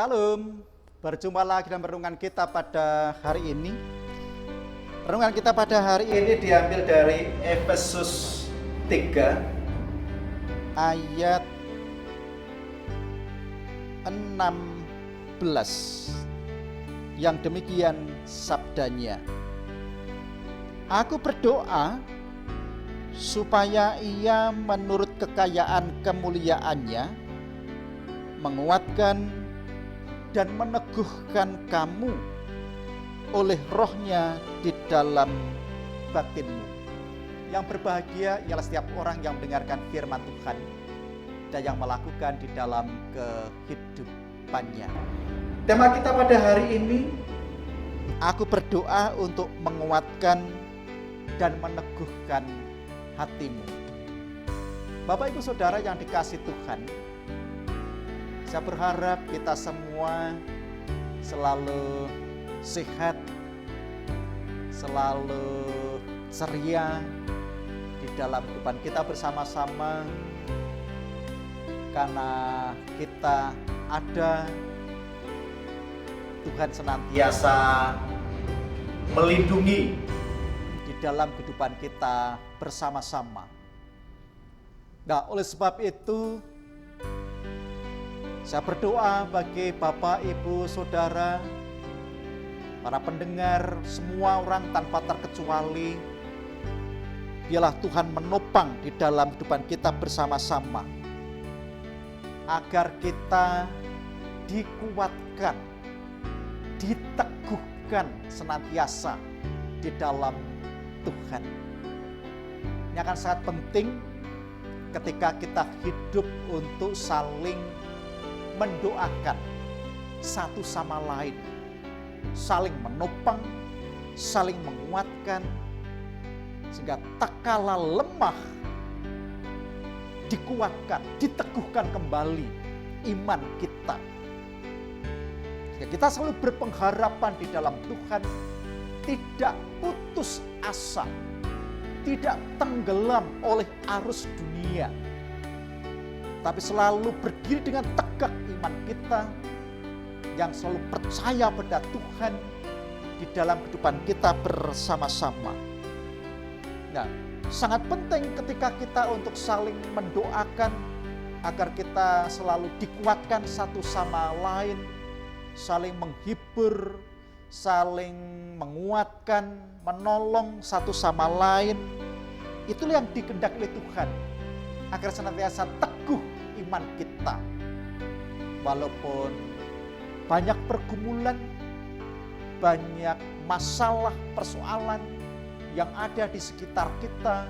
Shalom, berjumpa lagi dalam renungan kita pada hari ini. Renungan kita pada hari ini diambil dari Efesus 3 ayat 16 yang demikian sabdanya. Aku berdoa supaya Ia menurut kekayaan kemuliaannya menguatkan dan meneguhkan kamu oleh Roh-Nya di dalam batinmu. Yang berbahagia ialah setiap orang yang mendengarkan firman Tuhan dan yang melakukan di dalam kehidupannya. Tema kita pada hari ini, aku berdoa untuk menguatkan dan meneguhkan hatimu. Bapak Ibu Saudara yang dikasihi Tuhan, saya berharap kita semua selalu sehat, selalu ceria di dalam kehidupan kita bersama-sama, karena kita ada Tuhan senantiasa melindungi di dalam kehidupan kita bersama-sama. Nah, oleh sebab itu saya berdoa bagi Bapak, Ibu, Saudara, para pendengar, semua orang tanpa terkecuali, biarlah Tuhan menopang di dalam kehidupan kita bersama-sama, agar kita dikuatkan, diteguhkan senantiasa di dalam Tuhan. Ini akan sangat penting ketika kita hidup untuk saling mendoakan satu sama lain, saling menopang, saling menguatkan, sehingga tak kala lemah dikuatkan, diteguhkan kembali iman kita. Sehingga kita selalu berpengharapan di dalam Tuhan, tidak putus asa, tidak tenggelam oleh arus dunia, tapi selalu berdiri dengan tegak iman kita, yang selalu percaya pada Tuhan di dalam kehidupan kita bersama-sama. Nah, sangat penting ketika kita untuk saling mendoakan agar kita selalu dikuatkan satu sama lain, saling menghibur, saling menguatkan, menolong satu sama lain. Itulah yang dikehendaki oleh Tuhan, agar senantiasa teguh iman kita. Walaupun banyak pergumulan, banyak masalah, persoalan yang ada di sekitar kita,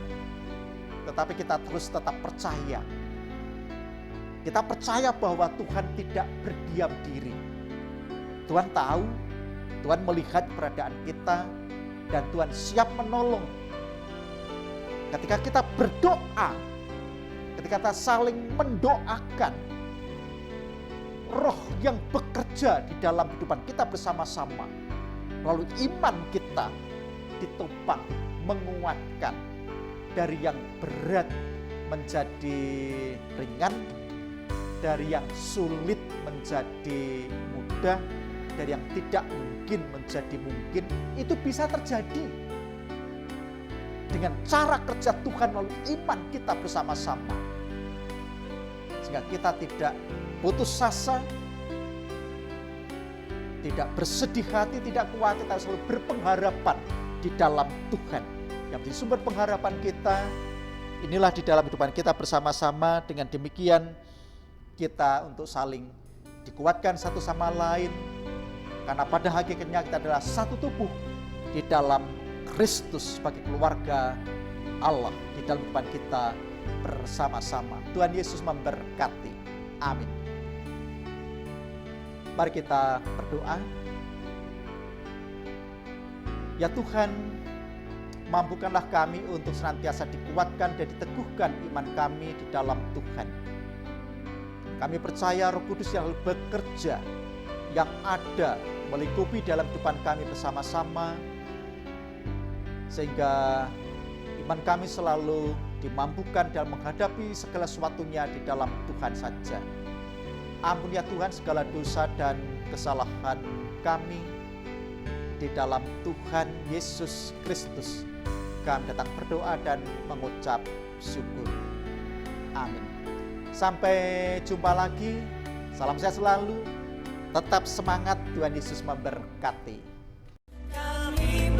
tetapi kita terus tetap percaya. Kita percaya bahwa Tuhan tidak berdiam diri. Tuhan tahu, Tuhan melihat keberadaan kita, dan Tuhan siap menolong. Ketika kita berdoa, ketika kita saling mendoakan, Roh yang bekerja di dalam kehidupan kita bersama-sama, lalu iman kita ditopang, menguatkan, dari yang berat menjadi ringan, dari yang sulit menjadi mudah, dari yang tidak mungkin menjadi mungkin. Itu bisa terjadi dengan cara kerja Tuhan melalui iman kita bersama-sama, sehingga kita tidak putus asa, tidak bersedih hati, tidak khawatir, tapi selalu berpengharapan di dalam Tuhan. Yang menjadi sumber pengharapan kita, inilah di dalam kehidupan kita bersama-sama. Dengan demikian kita untuk saling dikuatkan satu sama lain, karena pada hakikatnya kita adalah satu tubuh di dalam Kristus sebagai keluarga Allah di dalam kehidupan kita bersama-sama. Tuhan Yesus memberkati. Amin. Mari kita berdoa. Ya Tuhan, mampukanlah kami untuk senantiasa dikuatkan dan diteguhkan iman kami di dalam Tuhan. Kami percaya Roh Kudus yang bekerja, yang ada melingkupi dalam kehidupan kami bersama-sama, sehingga iman kami selalu dimampukan dalam menghadapi segala sesuatunya di dalam Tuhan saja. Ampuni ya Tuhan segala dosa dan kesalahan kami. Di dalam Tuhan Yesus Kristus kami datang berdoa dan mengucap syukur. Amin. Sampai jumpa lagi. Salam sehat selalu. Tetap semangat, Tuhan Yesus memberkati. Kami